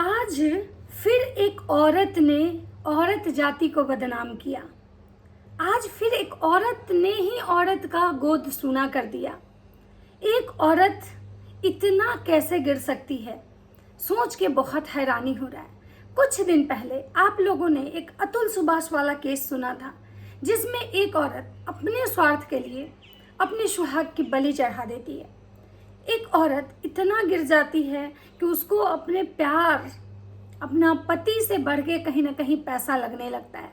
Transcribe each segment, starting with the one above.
आज फिर एक औरत ने औरत जाति को बदनाम किया। आज फिर एक औरत ने ही औरत का गोद सूना कर दिया। एक औरत इतना कैसे गिर सकती है, सोच के बहुत हैरानी हो रहा है। कुछ दिन पहले आप लोगों ने एक अतुल सुभाष वाला केस सुना था, जिसमें एक औरत अपने स्वार्थ के लिए अपने सुहाग की बलि चढ़ा देती है। एक औरत इतना गिर जाती है कि उसको अपने प्यार, अपना पति से बढ़ के कहीं ना कहीं पैसा लगने लगता है।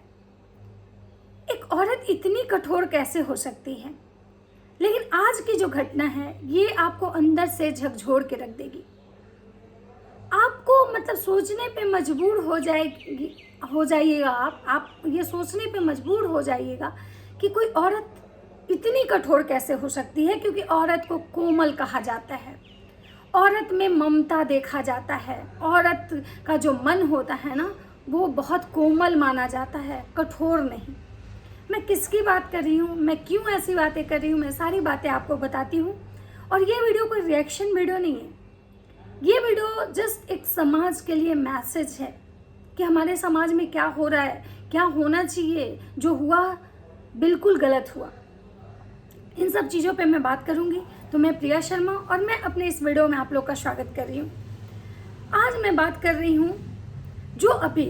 एक औरत इतनी कठोर कैसे हो सकती है? लेकिन आज की जो घटना है ये आपको अंदर से झकझोर के रख देगी। आपको मतलब सोचने पे मजबूर हो जाइएगा। आप ये सोचने पे मजबूर हो जाइएगा कि कोई औरत इतनी कठोर कैसे हो सकती है, क्योंकि औरत को कोमल कहा जाता है, औरत में ममता देखा जाता है, औरत का जो मन होता है ना वो बहुत कोमल माना जाता है, कठोर नहीं। मैं किसकी बात कर रही हूँ, मैं क्यों ऐसी बातें कर रही हूँ, मैं सारी बातें आपको बताती हूँ। और ये वीडियो कोई रिएक्शन वीडियो नहीं है, ये वीडियो जस्ट एक समाज के लिए मैसेज है कि हमारे समाज में क्या हो रहा है, क्या होना चाहिए, जो हुआ बिल्कुल गलत हुआ। इन सब चीज़ों पे मैं बात करूंगी। तो मैं प्रिया शर्मा और मैं अपने इस वीडियो में आप लोग का स्वागत कर रही हूँ। आज मैं बात कर रही हूँ जो अभी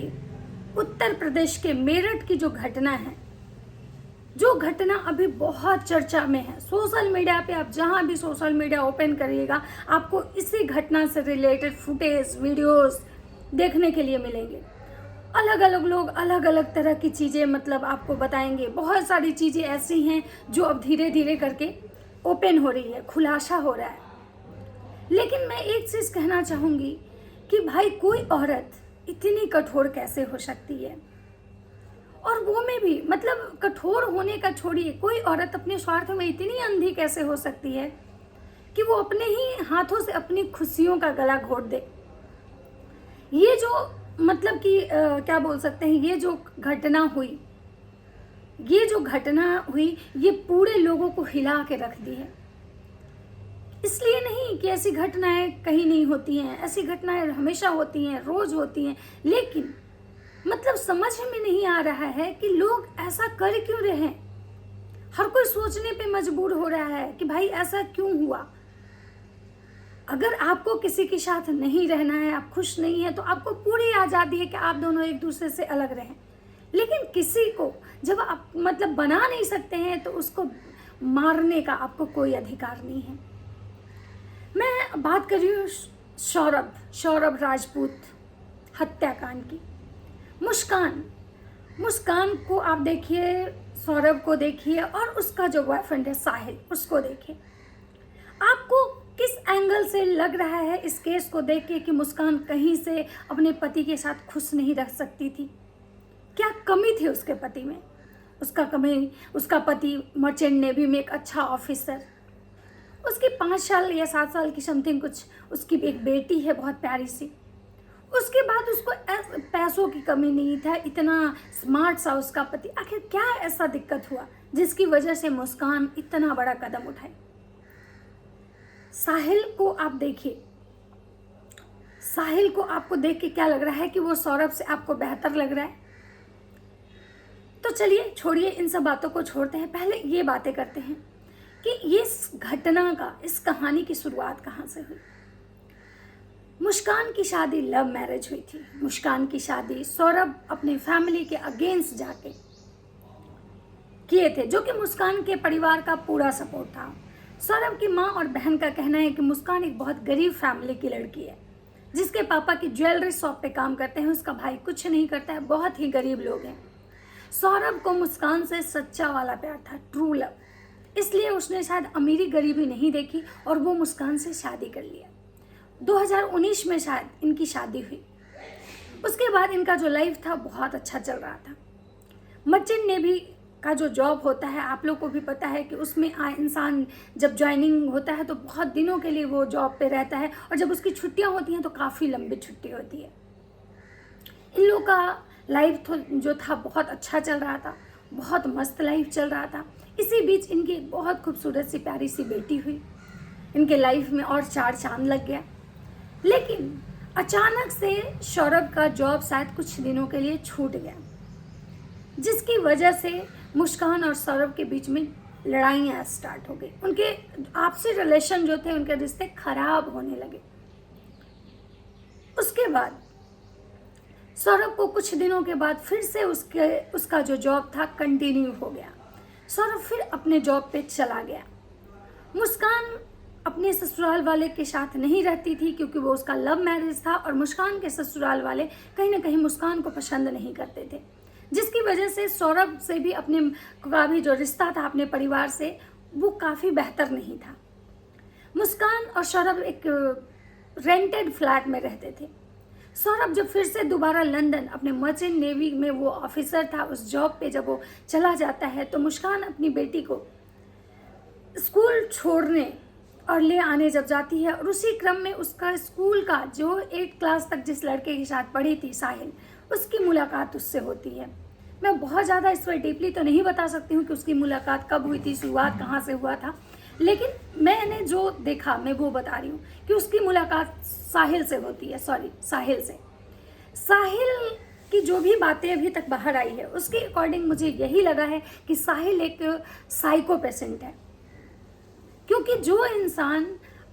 उत्तर प्रदेश के मेरठ की जो घटना है, जो घटना अभी बहुत चर्चा में है। सोशल मीडिया पे आप जहाँ भी सोशल मीडिया ओपन करिएगा आपको इसी घटना से रिलेटेड फुटेज, वीडियोस देखने के लिए मिलेंगे। अलग अलग लोग अलग अलग तरह की चीज़ें मतलब आपको बताएंगे। बहुत सारी चीज़ें ऐसी हैं जो अब धीरे धीरे करके ओपन हो रही है, खुलासा हो रहा है। लेकिन मैं एक चीज़ कहना चाहूँगी कि भाई कोई औरत इतनी कठोर कैसे हो सकती है, और वो में भी मतलब कठोर होने का छोड़िए, कोई औरत अपने स्वार्थ में इतनी अंधी कैसे हो सकती है कि वो अपने ही हाथों से अपनी खुशियों का गला घोट दे। ये जो मतलब कि क्या बोल सकते हैं, ये जो घटना हुई ये पूरे लोगों को हिला के रख दी है। इसलिए नहीं कि ऐसी घटनाएं कहीं नहीं होती हैं, ऐसी घटनाएं हमेशा होती हैं, रोज होती हैं, लेकिन मतलब समझ में नहीं आ रहा है कि लोग ऐसा कर क्यों रहे हैं। हर कोई सोचने पे मजबूर हो रहा है कि भाई ऐसा क्यों हुआ। अगर आपको किसी के साथ नहीं रहना है, आप खुश नहीं है, तो आपको पूरी आज़ादी है कि आप दोनों एक दूसरे से अलग रहें। लेकिन किसी को जब आप मतलब बना नहीं सकते हैं तो उसको मारने का आपको कोई अधिकार नहीं है। मैं बात कर रही हूँ सौरभ राजपूत हत्याकांड की। मुस्कान को आप देखिए, सौरभ को देखिए, और उसका जो बॉयफ्रेंड है साहिल, उसको देखिए। आपको किस एंगल से लग रहा है इस केस को देख के कि मुस्कान कहीं से अपने पति के साथ खुश नहीं रह सकती थी? क्या कमी थी उसके पति में? उसका पति मर्चेंट नेवी में एक अच्छा ऑफिसर, उसकी 5 साल या 7 साल की समथिंग कुछ उसकी एक बेटी है बहुत प्यारी सी। उसके बाद उसको पैसों की कमी नहीं था, इतना स्मार्ट सा उसका पति। आखिर क्या ऐसा दिक्कत हुआ जिसकी वजह से मुस्कान इतना बड़ा कदम उठाई? साहिल को आप देखिए, साहिल को आपको देख के क्या लग रहा है कि वो सौरभ से आपको बेहतर लग रहा है? तो चलिए छोड़िए, इन सब बातों को छोड़ते हैं। पहले ये बातें करते हैं कि ये घटना का, इस कहानी की शुरुआत कहाँ से हुई। मुस्कान की शादी लव मैरिज हुई थी। मुस्कान की शादी सौरभ अपने फैमिली के अगेंस्ट जाके किए थे, जो कि मुस्कान के परिवार का पूरा सपोर्ट था। सौरभ की माँ और बहन का कहना है कि मुस्कान एक बहुत गरीब फैमिली की लड़की है, जिसके पापा की ज्वेलरी शॉप पे काम करते हैं, उसका भाई कुछ नहीं करता है, बहुत ही गरीब लोग हैं। सौरभ को मुस्कान से सच्चा वाला प्यार था, ट्रू लव, इसलिए उसने शायद अमीरी गरीबी नहीं देखी और वो मुस्कान से शादी कर लिया। 2019 में शायद इनकी शादी हुई। उसके बाद इनका जो लाइफ था बहुत अच्छा चल रहा था। मर्चेंट नेवी का जो जॉब होता है, आप लोग को भी पता है कि उसमें इंसान जब ज्वाइनिंग होता है तो बहुत दिनों के लिए वो जॉब पे रहता है, और जब उसकी छुट्टियां होती हैं तो काफ़ी लंबी छुट्टी होती है। इन लोगों का लाइफ जो था बहुत अच्छा चल रहा था, बहुत मस्त लाइफ चल रहा था। इसी बीच इनकी एक बहुत खूबसूरत सी प्यारी सी बेटी हुई। इनके लाइफ में और 4 चांद लग गया। लेकिन अचानक से सौरभ का जॉब शायद कुछ दिनों के लिए छूट गया, जिसकी वजह से मुस्कान और सौरभ के बीच में लड़ाइयाँ स्टार्ट हो गई। उनके आपसी रिलेशन जो थे, उनके रिश्ते खराब होने लगे। उसके बाद सौरभ को कुछ दिनों के बाद फिर से उसका जो जॉब था कंटिन्यू हो गया। सौरभ फिर अपने जॉब पे चला गया। मुस्कान अपने ससुराल वाले के साथ नहीं रहती थी, क्योंकि वो उसका लव मैरिज था और मुस्कान के ससुराल वाले कहीं ना कहीं मुस्कान को पसंद नहीं करते थे, जिसकी वजह से सौरभ से भी अपने का भी जो रिश्ता था अपने परिवार से, वो काफ़ी बेहतर नहीं था। मुस्कान और सौरभ एक रेंटेड फ्लैट में रहते थे। सौरभ जब फिर से दोबारा लंदन अपने मर्चेंट नेवी में वो ऑफिसर था, उस जॉब पे जब वो चला जाता है, तो मुस्कान अपनी बेटी को स्कूल छोड़ने और ले आने जब जाती है, और उसी क्रम में उसका स्कूल का जो 8 क्लास तक जिस लड़के के साथ पढ़ी थी साहिल, उसकी मुलाकात उससे होती है। मैं बहुत ज़्यादा इस पर डीपली तो नहीं बता सकती हूँ कि उसकी मुलाकात कब हुई थी, शुरुआत कहाँ से हुआ था, लेकिन मैंने जो देखा मैं वो बता रही हूँ कि उसकी मुलाकात साहिल से होती है, साहिल से। साहिल की जो भी बातें अभी तक बाहर आई है, उसके अकॉर्डिंग मुझे यही लगा है कि साहिल एक साइको पेशेंट है, क्योंकि जो इंसान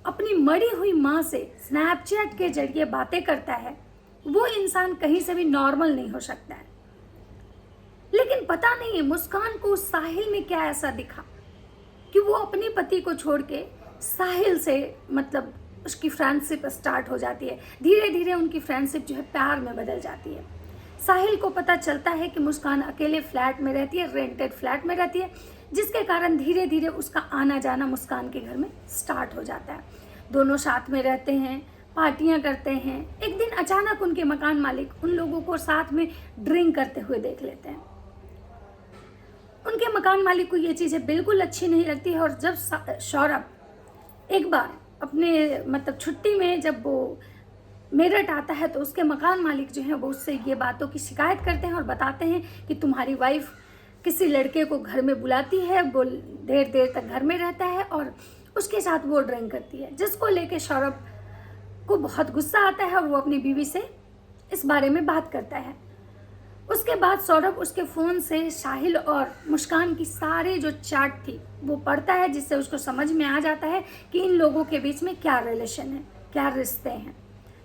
अपनी मरी हुई माँ से स्नैपचैट के जरिए बातें करता है, वो इंसान कहीं से भी नॉर्मल नहीं हो सकता है। लेकिन पता नहीं है मुस्कान को उस साहिल में क्या ऐसा दिखा कि वो अपने पति को छोड़ के साहिल से मतलब उसकी फ्रेंडशिप स्टार्ट हो जाती है। धीरे धीरे उनकी फ्रेंडशिप जो है प्यार में बदल जाती है। साहिल को पता चलता है कि मुस्कान अकेले फ्लैट में रहती है, रेंटेड फ्लैट में रहती है, जिसके कारण धीरे धीरे उसका आना जाना मुस्कान के घर में स्टार्ट हो जाता है। दोनों साथ में रहते हैं, पार्टियां करते हैं। एक दिन अचानक उनके मकान मालिक उन लोगों को साथ में ड्रिंक करते हुए देख लेते हैं। उनके मकान मालिक को ये चीज़ें बिल्कुल अच्छी नहीं लगती है, और जब सौरभ एक बार अपने मतलब छुट्टी में जब वो मेरठ आता है, तो उसके मकान मालिक जो हैं वो उससे ये बातों की शिकायत करते हैं और बताते हैं कि तुम्हारी वाइफ किसी लड़के को घर में बुलाती है, वो देर देर तक घर में रहता है और उसके साथ वो ड्रिंक करती है, जिसको लेके सौरभ को बहुत गुस्सा आता है और वो अपनी बीवी से इस बारे में बात करता है। उसके बाद सौरभ उसके फ़ोन से साहिल और मुस्कान की सारी जो चैट थी वो पढ़ता है, जिससे उसको समझ में आ जाता है कि इन लोगों के बीच में क्या रिलेशन है, क्या रिश्ते हैं,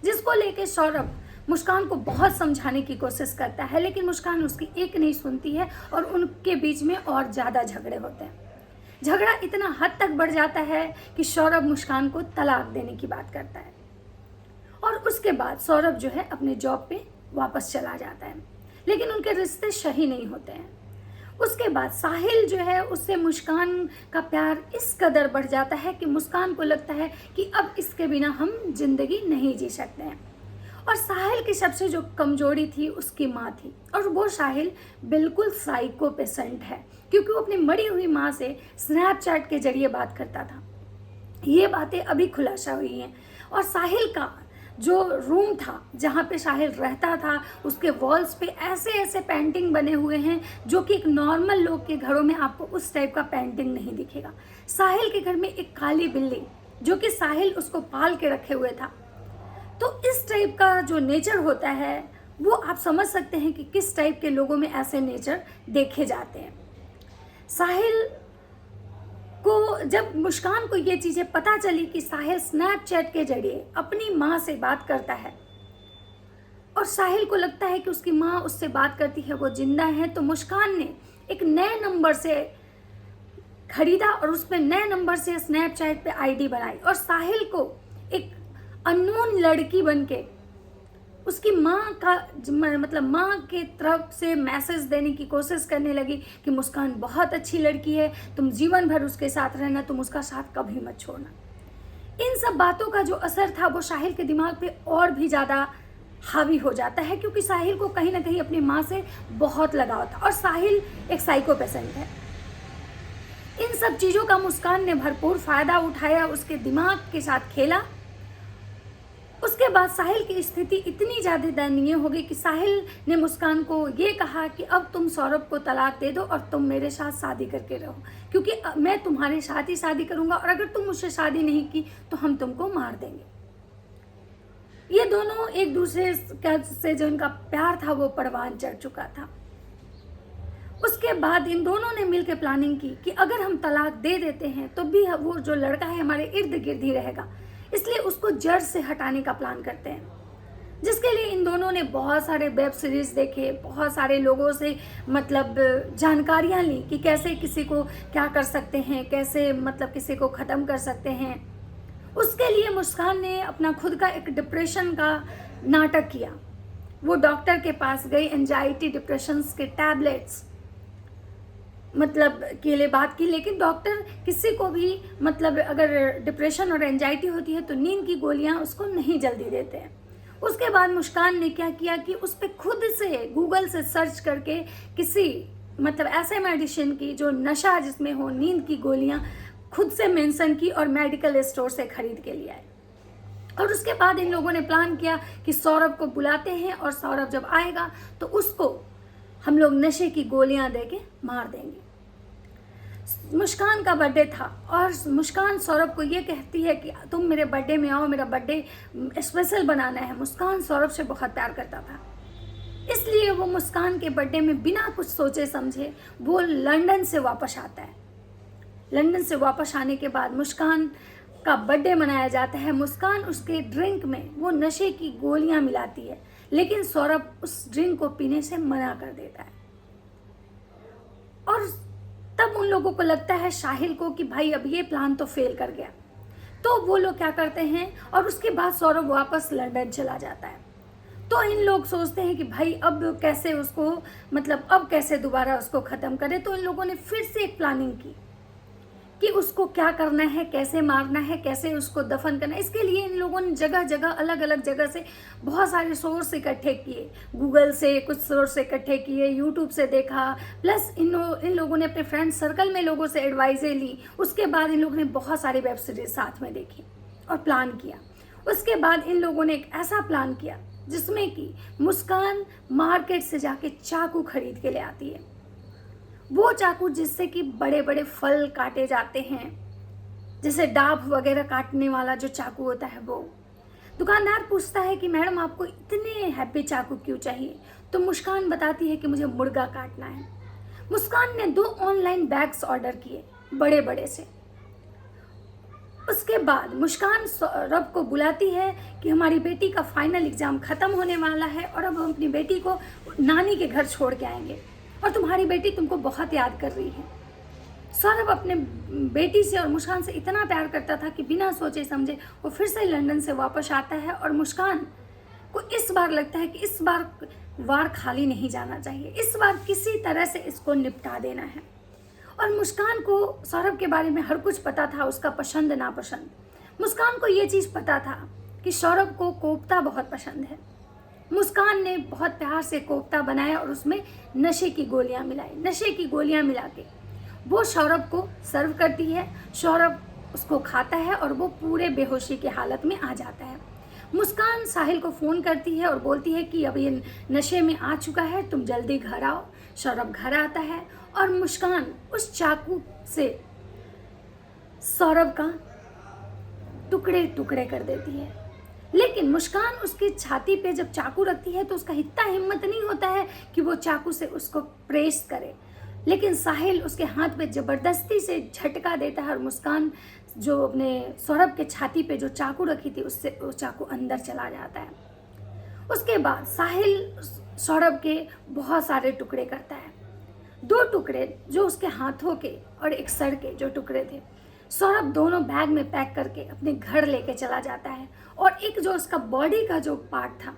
जिसको लेके सौरभ मुस्कान को बहुत समझाने की कोशिश करता है, लेकिन मुस्कान उसकी एक नहीं सुनती है और उनके बीच में और ज़्यादा झगड़े होते हैं। झगड़ा इतना हद तक बढ़ जाता है कि सौरभ मुस्कान को तलाक देने की बात करता है, और उसके बाद सौरभ जो है अपने जॉब पे वापस चला जाता है, लेकिन उनके रिश्ते सही नहीं होते हैं। उसके बाद साहिल जो है उससे मुस्कान का प्यार इस कदर बढ़ जाता है कि मुस्कान को लगता है कि अब इसके बिना हम जिंदगी नहीं जी सकते हैं। और साहिल की सबसे जो कमजोरी थी उसकी माँ थी, और वो साहिल बिल्कुल साइको पेशेंट है, क्योंकि वो अपनी मरी हुई माँ से स्नैपचैट के जरिए बात करता था। ये बातें अभी खुलासा हुई हैं। और साहिल का जो रूम था जहाँ पे साहिल रहता था, उसके वॉल्स पे ऐसे ऐसे पेंटिंग बने हुए हैं जो कि एक नॉर्मल लोग के घरों में आपको उस टाइप का पेंटिंग नहीं दिखेगा। साहिल के घर में एक काली बिल्ली, जो कि साहिल उसको पाल के रखे हुए था। तो इस टाइप का जो नेचर होता है वो आप समझ सकते हैं कि किस टाइप के लोगों में ऐसे नेचर देखे जाते हैं। साहिल को जब मुस्कान को ये चीज़ें पता चली कि साहिल स्नैपचैट के जरिए अपनी माँ से बात करता है, और साहिल को लगता है कि उसकी माँ उससे बात करती है, वो जिंदा है, तो मुस्कान ने एक नए नंबर से खरीदा और उस पर नए नंबर से स्नैपचैट पे आईडी बनाई, और साहिल को एक अननोन लड़की बनके उसकी माँ का मतलब माँ के तरफ से मैसेज देने की कोशिश करने लगी कि मुस्कान बहुत अच्छी लड़की है, तुम जीवन भर उसके साथ रहना, तुम उसका साथ कभी मत छोड़ना। इन सब बातों का जो असर था वो साहिल के दिमाग पे और भी ज़्यादा हावी हो जाता है, क्योंकि साहिल को कहीं ना कहीं अपनी माँ से बहुत लगाव था, और साहिल एक साइको पेशेंट है। इन सब चीज़ों का मुस्कान ने भरपूर फ़ायदा उठाया, उसके दिमाग के साथ खेला। उसके बाद साहिल की स्थिति इतनी ज़्यादा दयनीय हो गई कि साहिल ने मुस्कान को ये कहा कि अब तुम सौरभ को तलाक दे दो और तुम मेरे साथ शादी करके रहो, क्योंकि मैं तुम्हारे साथ ही शादी करूँगा, और अगर तुम मुझसे शादी नहीं की तो हम तुमको मार देंगे। ये दोनों एक दूसरे से जो इनका प्यार था वो परवान चढ़ चुका था। उसके बाद इन दोनों ने मिलकर प्लानिंग की कि अगर हम तलाक दे देते हैं तो भी वो जो लड़का है हमारे इर्द गिर्द ही रहेगा, इसलिए उसको जड़ से हटाने का प्लान करते हैं। जिसके लिए इन दोनों ने बहुत सारे वेब सीरीज़ देखे, बहुत सारे लोगों से मतलब जानकारियाँ ली कि कैसे किसी को क्या कर सकते हैं, कैसे मतलब किसी को ख़त्म कर सकते हैं। उसके लिए मुस्कान ने अपना खुद का एक डिप्रेशन का नाटक किया। वो डॉक्टर के पास गई, एंजाइटी डिप्रेशंस के टैबलेट्स मतलब के लिए बात की, लेकिन डॉक्टर किसी को भी मतलब अगर डिप्रेशन और एंजाइटी होती है तो नींद की गोलियां उसको नहीं जल्दी देते हैं। उसके बाद मुस्कान ने क्या किया कि उस पर खुद से गूगल से सर्च करके किसी मतलब ऐसे मेडिसिन की जो नशा जिसमें हो, नींद की गोलियां खुद से मेंशन की और मेडिकल स्टोर से खरीद के लिए आए। और उसके बाद इन लोगों ने प्लान किया कि सौरभ को बुलाते हैं और सौरभ जब आएगा तो उसको हम लोग नशे की गोलियां देके मार देंगे। मुस्कान का बर्थडे था और मुस्कान सौरभ को ये कहती है कि तुम मेरे बर्थडे में आओ, मेरा बर्थडे स्पेशल बनाना है। मुस्कान सौरभ से बहुत प्यार करता था, इसलिए वो मुस्कान के बर्थडे में बिना कुछ सोचे समझे वो लंदन से वापस आता है। लंदन से वापस आने के बाद मुस्कान का बर्थडे मनाया जाता है। मुस्कान उसके ड्रिंक में वो नशे की गोलियां मिलाती है, लेकिन सौरभ उस ड्रिंक को पीने से मना कर देता है। और तब उन लोगों को लगता है साहिल को कि भाई अब ये प्लान तो फेल कर गया, तो वो लोग क्या करते हैं और उसके बाद सौरभ वापस लंदन चला जाता है। तो इन लोग सोचते हैं कि भाई अब कैसे उसको मतलब अब कैसे दोबारा उसको ख़त्म करें। तो इन लोगों ने फिर से एक प्लानिंग की कि उसको क्या करना है, कैसे मारना है, कैसे उसको दफन करना है। इसके लिए इन लोगों ने जगह जगह अलग अलग जगह से बहुत सारे सोर्स इकट्ठे किए, गूगल से कुछ सोर्स इकट्ठे किए, यूट्यूब से देखा, प्लस इन लोगों ने अपने फ्रेंड सर्कल में लोगों से एडवाइजें ली। उसके बाद इन लोगों ने बहुत सारी वेब सीरीज साथ में देखी और प्लान किया। उसके बाद इन लोगों ने एक ऐसा प्लान किया जिसमें कि मुस्कान मार्केट से जाके चाकू खरीद के ले आती है, वो चाकू जिससे कि बड़े बड़े फल काटे जाते हैं, जैसे डाब वगैरह काटने वाला जो चाकू होता है वो। दुकानदार पूछता है कि मैडम आपको इतने हैप्पी चाकू क्यों चाहिए? तो मुस्कान बताती है कि मुझे मुर्गा काटना है। मुस्कान ने 2 ऑनलाइन बैग्स ऑर्डर किए बड़े बड़े से। उसके बाद मुस्कान सौरभ को बुलाती है कि हमारी बेटी का फाइनल एग्जाम ख़त्म होने वाला है और अब हम अपनी बेटी को नानी के घर छोड़ के आएंगे और तुम्हारी बेटी तुमको बहुत याद कर रही है। सौरभ अपने बेटी से और मुस्कान से इतना प्यार करता था कि बिना सोचे समझे वो फिर से लंदन से वापस आता है और मुस्कान को इस बार लगता है कि इस बार वार खाली नहीं जाना चाहिए, इस बार किसी तरह से इसको निपटा देना है। और मुस्कान को सौरभ के बारे में हर कुछ पता था, उसका पसंद नापसंद। मुस्कान को ये चीज़ पता था कि सौरभ को कोफ्ता बहुत पसंद है। मुस्कान ने बहुत प्यार से कोफ्ता बनाया और उसमें नशे की गोलियां मिलाई। नशे की गोलियां मिला के वो सौरभ को सर्व करती है। सौरभ उसको खाता है और वो पूरे बेहोशी की हालत में आ जाता है। मुस्कान साहिल को फ़ोन करती है और बोलती है कि अब ये नशे में आ चुका है, तुम जल्दी घर आओ। सौरभ घर आता है और मुस्कान उस चाकू से सौरभ का टुकड़े टुकड़े कर देती है। लेकिन मुस्कान उसकी छाती पे जब चाकू रखती है तो उसका इतना हिम्मत नहीं होता है कि वो चाकू से उसको प्रेस करे, लेकिन साहिल उसके हाथ पे ज़बरदस्ती से झटका देता है और मुस्कान जो अपने सौरभ के छाती पे जो चाकू रखी थी उससे वो चाकू अंदर चला जाता है। उसके बाद साहिल सौरभ के बहुत सारे टुकड़े करता है। 2 टुकड़े जो उसके हाथों के और एक सर के जो टुकड़े थे, सौरभ दोनों बैग में पैक करके अपने घर लेके चला जाता है। और एक जो उसका बॉडी का जो पार्ट था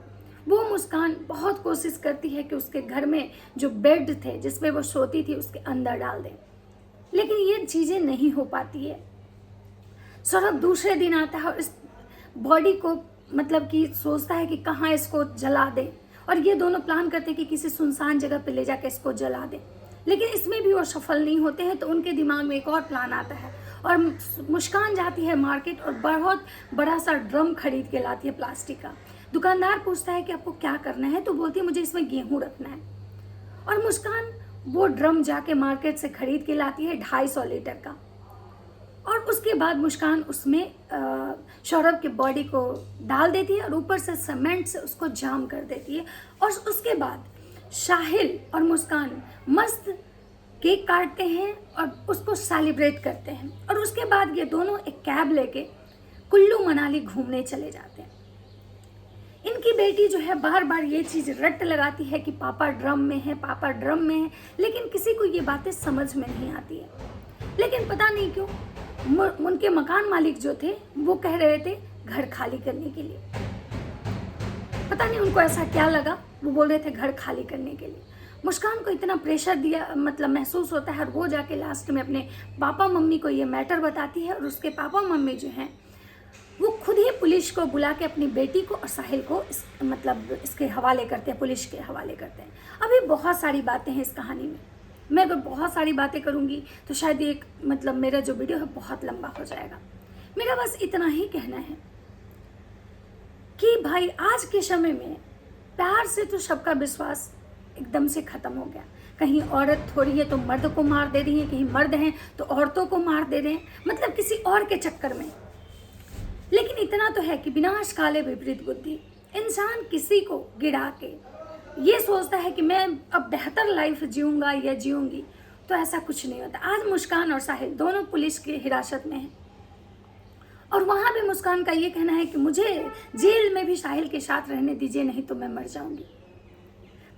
वो मुस्कान बहुत कोशिश करती है कि उसके घर में जो बेड थे जिसपे वो सोती थी उसके अंदर डाल दे, लेकिन ये चीज़ें नहीं हो पाती है। सौरभ दूसरे दिन आता है और इस बॉडी को मतलब कि सोचता है कि कहाँ इसको जला दे, और ये दोनों प्लान करते हैं कि किसी सुनसान जगह पे ले जाकर इसको जला दे, लेकिन इसमें भी वो सफल नहीं होते हैं। तो उनके दिमाग में एक और प्लान आता है और मुस्कान जाती है मार्केट और बहुत बड़ा सा ड्रम खरीद के लाती है प्लास्टिक का। दुकानदार पूछता है कि आपको क्या करना है, तो बोलती है मुझे इसमें गेहूँ रखना है। और मुस्कान वो ड्रम जाके मार्केट से खरीद के लाती है 250 लीटर का। और उसके बाद मुस्कान उसमें सौरभ के बॉडी को डाल देती है और ऊपर से सीमेंट से उसको जाम कर देती है। और उसके बाद साहिल और मुस्कान मस्त केक काटते हैं और उसको सेलिब्रेट करते हैं। और उसके बाद ये दोनों एक कैब लेके कुल्लू मनाली घूमने चले जाते हैं। इनकी बेटी जो है बार बार ये चीज़ रट लगाती है कि पापा ड्रम में है, पापा ड्रम में है, लेकिन किसी को ये बातें समझ में नहीं आती है। लेकिन पता नहीं क्यों उनके मकान मालिक जो थे वो कह रहे थे घर खाली करने के लिए। पता नहीं उनको ऐसा क्या लगा, वो बोल रहे थे घर खाली करने के लिए। मुस्कान को इतना प्रेशर दिया मतलब महसूस होता है और वो जाके लास्ट में अपने पापा मम्मी को ये मैटर बताती है। और उसके पापा मम्मी जो हैं वो खुद ही पुलिस को बुला के अपनी बेटी को और साहिल को इसके हवाले करते हैं, पुलिस के हवाले करते हैं। अभी बहुत सारी बातें हैं इस कहानी में। मैं अगर बहुत सारी बातें करूँगी तो शायद एक मेरा जो वीडियो है बहुत लंबा हो जाएगा। मेरा बस इतना ही कहना है कि भाई आज के समय में प्यार से तो सबका विश्वास एकदम से ख़त्म हो गया। कहीं औरत हो रही है तो मर्द को मार दे रही है, कहीं मर्द हैं तो औरतों को मार दे रहे हैं, मतलब किसी और के चक्कर में। लेकिन इतना तो है कि विनाश काले विपरीत बुद्धि। इंसान किसी को गिरा के ये सोचता है कि मैं अब बेहतर लाइफ जीऊँगा या जीऊँगी, तो ऐसा कुछ नहीं होता। आज मुस्कान और साहिल दोनों पुलिस की हिरासत में हैं और वहाँ भी मुस्कान का ये कहना है कि मुझे जेल में भी साहिल के साथ रहने दीजिए, नहीं तो मैं मर जाऊँगी।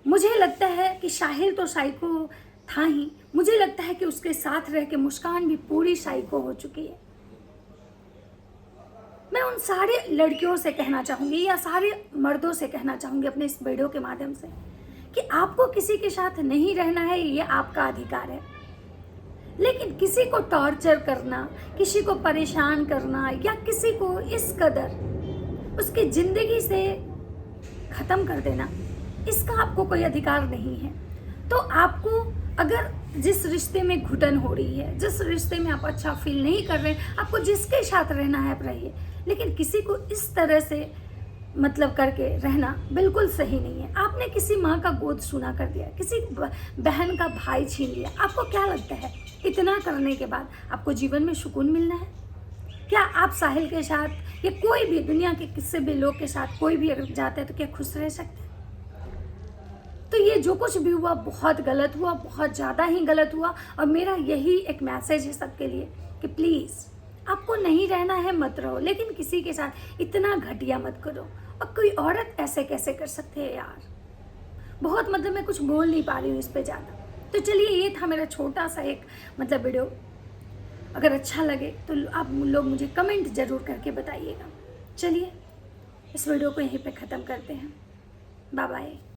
मुझे लगता है कि साहिल तो साइको था ही, मुझे लगता है कि उसके साथ रह के मुस्कान भी पूरी साइको हो चुकी है। मैं उन सारे लड़कियों से कहना चाहूँगी या सारे मर्दों से कहना चाहूँगी अपने इस वीडियो के माध्यम से कि आपको किसी के साथ नहीं रहना है, ये आपका अधिकार है। लेकिन किसी को टॉर्चर करना, किसी को परेशान करना या किसी को इस कदर उसकी ज़िंदगी से ख़त्म कर देना, इसका आपको कोई अधिकार नहीं है। तो आपको अगर जिस रिश्ते में घुटन हो रही है, जिस रिश्ते में आप अच्छा फील नहीं कर रहे, आपको जिसके साथ रहना है आप रहिए, लेकिन किसी को इस तरह से करके रहना बिल्कुल सही नहीं है। आपने किसी माँ का गोद सूना कर दिया, किसी बहन का भाई छीन लिया। आपको क्या लगता है इतना करने के बाद आपको जीवन में सुकून मिलना है? क्या आप साहिल के साथ या कोई भी दुनिया के किसी भी लोग के साथ कोई भी अगर जाते हैं तो क्या खुश रह सकते हैं? तो ये जो कुछ भी हुआ बहुत गलत हुआ, बहुत ज़्यादा ही गलत हुआ। और मेरा यही एक मैसेज है सबके लिए कि प्लीज़ आपको नहीं रहना है मत रहो, लेकिन किसी के साथ इतना घटिया मत करो। और कोई औरत ऐसे कैसे कर सकते हैं यार, बहुत मैं कुछ बोल नहीं पा रही हूँ इस पर ज़्यादा। तो चलिए ये था मेरा छोटा सा एक वीडियो। अगर अच्छा लगे तो आप लोग मुझे कमेंट ज़रूर करके बताइएगा। चलिए इस वीडियो को यहीं पे ख़त्म करते हैं। Bye bye.